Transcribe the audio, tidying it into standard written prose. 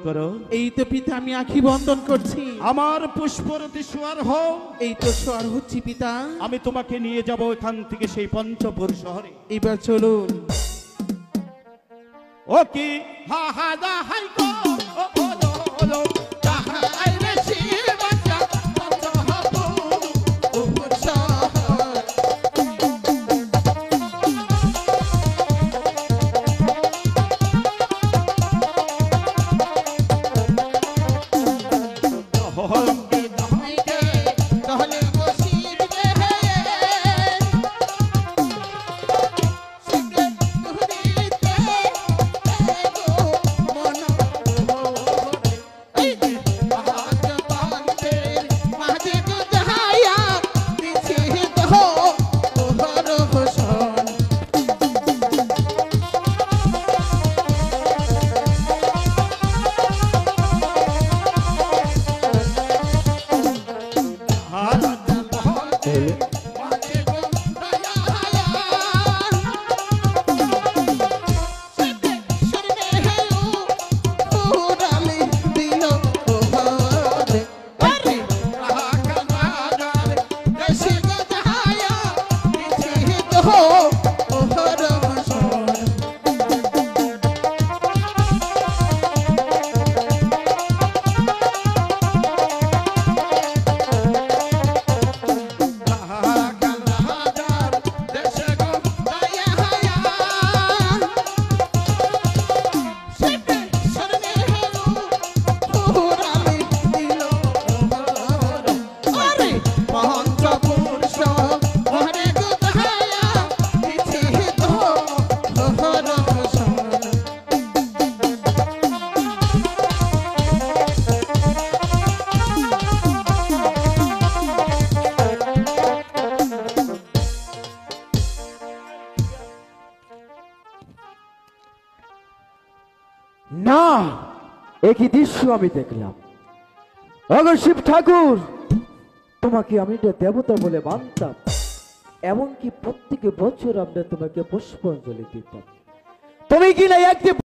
করো। এই তো পিতা আমি আখি বন্ধন করছি। আমার পুষ্পরতি সোয়ার হও। এই তো সোয়ার হচ্ছি পিতা। আমি তোমাকে নিয়ে যাব এখান থেকে সেই পঞ্চপুর শহরে। এবার চলুন। ও কি হা হা দা হাই গো ও ওলো ওলো তাহা আইরে শির বাচ্চা বাচ্চা হাবু ও বুঝা না, একই দৃশ্য আমি দেখলাম। অগর শিব ঠাকুর, তোমাকে আমি দেবতা বলে মানতাম, এমনকি প্রত্যেক বছর আমরা তোমাকে পুষ্পাঞ্জলি দিতাম। তুমি কিনা একদিন